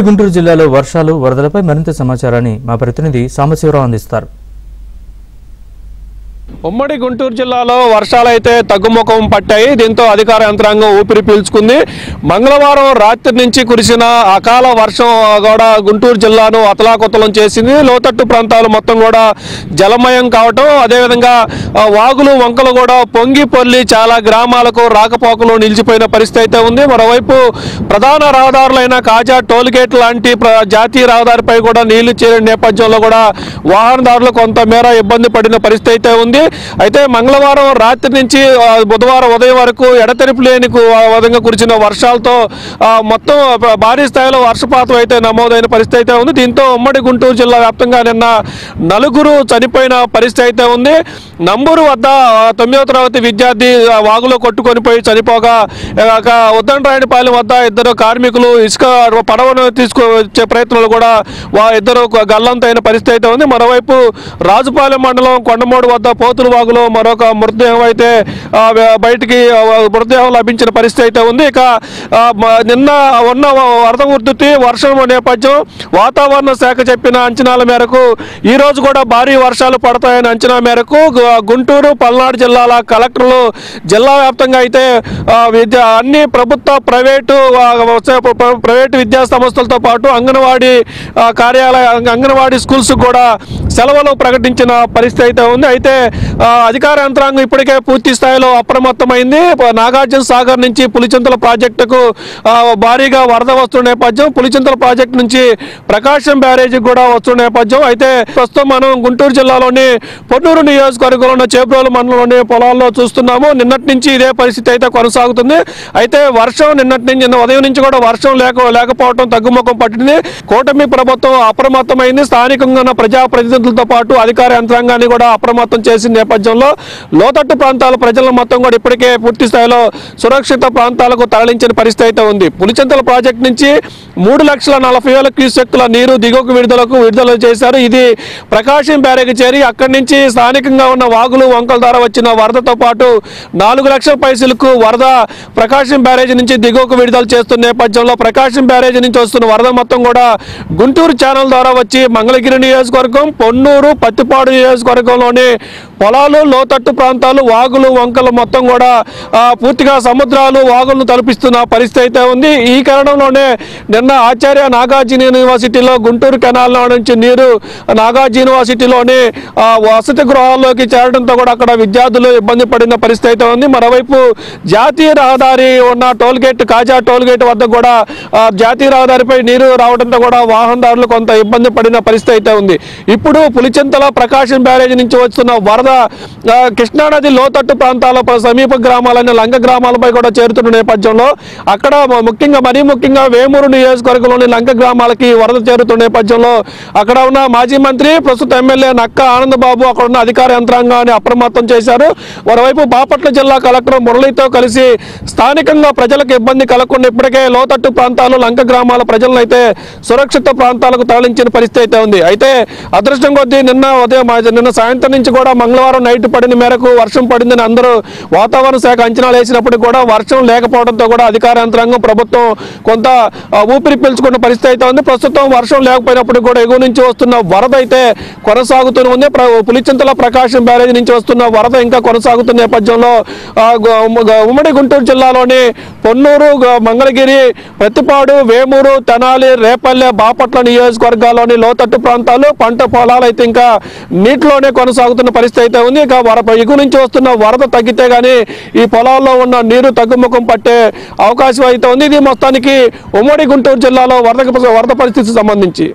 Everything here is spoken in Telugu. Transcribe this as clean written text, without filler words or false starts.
గుంటూరు జిల్లాలో వర్షాలు వరదలపై మరింత సమాచారాన్ని మా ప్రతినిధి సాంబశివరావు అందిస్తారు. ఉమ్మడి గుంటూరు జిల్లాలో వర్షాలైతే తగ్గుముఖం పట్టాయి. దీంతో అధికార యంత్రాంగం ఊపిరి పీల్చుకుంది. మంగళవారం రాత్రి నుంచి కురిసిన అకాల వర్షం కూడా గుంటూరు జిల్లాను అతలాకుతలం చేసింది. లోతట్టు ప్రాంతాలు మొత్తం కూడా జలమయం కావటం, అదేవిధంగా వాగులు వంకలు కూడా పొంగి పొర్లి చాలా గ్రామాలకు రాకపోకలు నిలిచిపోయిన పరిస్థితి అయితే ఉంది. మరోవైపు ప్రధాన రహదారులైన కాజా టోల్గేట్ లాంటి జాతీయ రహదారిపై కూడా నీళ్లు చేరిన నేపథ్యంలో కూడా వాహనదారులు కొంతమేర ఇబ్బంది పడిన పరిస్థితి అయితే ఉంది. అయితే మంగళవారం రాత్రి నుంచి బుధవారం ఉదయం వరకు ఎడతెరిపి లేని విధంగా కురిసిన వర్షాలతో మొత్తం భారీ స్థాయిలో వర్షపాతం అయితే నమోదైన పరిస్థితి అయితే ఉంది. దీంతో ఉమ్మడి గుంటూరు జిల్లా వ్యాప్తంగా నిన్న 4 చనిపోయిన పరిస్థితి అయితే ఉంది. నంబూరు వద్ద 9వ తరగతి విద్యార్థి వాగులో కొట్టుకొని పోయి చనిపోగా, ఉద్దండరాయనిపాలెం వద్ద 2 కార్మికులు ఇసుక పడవను తీసుకొచ్చే ప్రయత్నాలు కూడా 2 గల్లంతైన పరిస్థితి అయితే ఉంది. మరోవైపు రాజుపాలెం మండలం కొండమూడు వద్ద పోతుల వాగులో మరొక మృతదేహం అయితే బయటికి మృతదేహం లభించిన పరిస్థితి అయితే ఉంది. ఇక నిన్న ఉన్న వరద ఉధృతి, వర్షం నేపథ్యం వాతావరణ శాఖ చెప్పిన అంచనాల మేరకు ఈ రోజు కూడా భారీ వర్షాలు పడతాయని అంచనా మేరకు గుంటూరు, పల్నాడు జిల్లాల కలెక్టర్లు జిల్లా వ్యాప్తంగా అయితే అన్ని ప్రభుత్వ ప్రైవేటు విద్యా సంస్థలతో పాటు అంగన్వాడీ అంగన్వాడీ స్కూల్స్ కూడా సెలవులు ప్రకటించిన పరిస్థితి అయితే ఉంది. అయితే అధికార యంత్రాంగం ఇప్పటికే పూర్తి స్థాయిలో అప్రమత్తమైంది. నాగార్జున సాగర్ నుంచి పులిచింతల ప్రాజెక్టుకు భారీగా వరద వస్తున్న నేపథ్యం, పులిచింతల ప్రాజెక్టు నుంచి ప్రకాశం బ్యారేజీ కూడా వస్తున్న నేపథ్యం. అయితే ప్రస్తుతం మనం గుంటూరు జిల్లాలోని పొన్నూరు నియోజకవర్గంలో ఉన్న చేబ్రోలు మండలంలోని పొలాల్లో చూస్తున్నాము. నిన్నటి నుంచి ఇదే పరిస్థితి అయితే కొనసాగుతుంది. అయితే వర్షం నిన్న ఉదయం నుంచి కూడా వర్షం లేకపోవడం తగ్గుముఖం పట్టింది. కూటమి ప్రభుత్వం అప్రమత్తమైంది. స్థానికంగా ఉన్న ప్రజాప్రతినిధులతో పాటు అధికార యంత్రాంగాన్ని కూడా అప్రమత్తం చేసిన నేపథ్యంలో లోతట్టు ప్రాంతాల ప్రజలను మొత్తం కూడా ఇప్పటికే పూర్తి స్థాయిలో సురక్షిత ప్రాంతాలకు తరలించిన పరిస్థితి అయితే ఉంది. పులిచింతల ప్రాజెక్టు నుంచి 3,40,000 క్యూసెక్కుల నీరు దిగువకు విడుదల చేశారు. ఇది ప్రకాశం బ్యారేజ్ చేరి అక్కడి నుంచి స్థానికంగా ఉన్న వాగులు వంకల ద్వారా వచ్చిన వరదతో పాటు 4 లక్షల పైసలకు వరద ప్రకాశం బ్యారేజ్ నుంచి దిగువకు విడుదల చేస్తున్న నేపథ్యంలో ప్రకాశం బ్యారేజ్ నుంచి వస్తున్న వరద మొత్తం కూడా గుంటూరు ఛానల్ ద్వారా వచ్చి మంగళగిరి నియోజకవర్గం, పొన్నూరు, పత్తిపాడు నియోజకవర్గంలోని పొలాలు, లోతట్టు ప్రాంతాలు, వాగులు వంకలు మొత్తం కూడా పూర్తిగా సముద్రాలు వాగులను తలపిస్తున్న పరిస్థితి అయితే ఉంది. ఈ కారణంలోనే నిన్న ఆచార్య నాగార్జున యూనివర్సిటీలో గుంటూరు కెనాల్లో నుంచి నీరు నాగార్జున యూనివర్సిటీలోని వసతి గృహాల్లోకి చేరడంతో కూడా అక్కడ విద్యార్థులు ఇబ్బంది పడిన పరిస్థితి అయితే ఉంది. మరోవైపు జాతీయ రహదారి ఉన్న టోల్గేట్, కాజా టోల్గేట్ వద్ద కూడా జాతీయ రహదారిపై నీరు రావడంతో కూడా వాహనదారులు కొంత ఇబ్బంది పడిన పరిస్థితి అయితే ఉంది. ఇప్పుడు పులిచింతల ప్రకాశం బ్యారేజ్ నుంచి వస్తున్న వరద కృష్ణానది లోతట్టు ప్రాంతాల సమీప గ్రామాలైన లంక గ్రామాలపై కూడా చేరుతున్న నేపథ్యంలో అక్కడ మరీ ముఖ్యంగా వేమూరు నియోజకవర్గంలోని లంక గ్రామాలకి వరద చేరుతున్న నేపథ్యంలో అక్కడ ఉన్న మాజీ మంత్రి, ప్రస్తుత ఎమ్మెల్యే నక్క ఆనందబాబు అక్కడ ఉన్న అధికార యంత్రాంగాన్ని అప్రమత్తం చేశారు. మరోవైపు బాపట్ల జిల్లా కలెక్టర్ మురళితో కలిసి స్థానికంగా ప్రజలకు ఇబ్బంది కలగకుండా ఇప్పటికే లోతట్టు ప్రాంతాలు, లంక గ్రామాల ప్రజలను అయితే సురక్షిత ప్రాంతాలకు తరలించిన పరిస్థితి అయితే ఉంది. అయితే అదృష్టం కొద్దీ నిన్న సాయంత్రం నుంచి కూడా మంగళవారం నైట్ పడిన మేరకు వర్షం పడిందని అందరూ వాతావరణ శాఖ అంచనాలు వేసినప్పటికీ కూడా వర్షం లేకపోవడంతో కూడా అధికార యంత్రాంగం, ప్రభుత్వం కొంత ఊపిరి పీల్చుకున్న పరిస్థితి అయితే ఉంది. ప్రస్తుతం వర్షం లేకపోయినప్పటికీ కూడా ఎగువ నుంచి వస్తున్న వరద అయితే కొనసాగుతూనే ఉంది. పులిచింతల ప్రకాశం బ్యారేజ్ నుంచి వస్తున్న వరద ఇంకా కొనసాగుతున్న నేపథ్యంలో ఉమ్మడి గుంటూరు జిల్లాలోని పొన్నూరు, మంగళగిరి, ప్రతిపాడు, వేమూరు, తెనాలి, రేపల్లె, బాపట్ల నియోజకవర్గాల్లోని లోతట్టు ప్రాంతాలు, పంట పొలాలు అయితే ఇంకా నీటిలోనే కొనసాగుతున్న పరిస్థితి అయితే ఉంది. ఇక ఎగువ నుంచి వస్తున్న వరద తగ్గితే గానీ ఈ పొలాల్లో ఉన్న నీరు తగ్గుముఖం పట్టే అవకాశం అయితే ఉంది. ఇది మొత్తానికి ఉమ్మడి గుంటూరు జిల్లాలో వరద పరిస్థితికి సంబంధించి.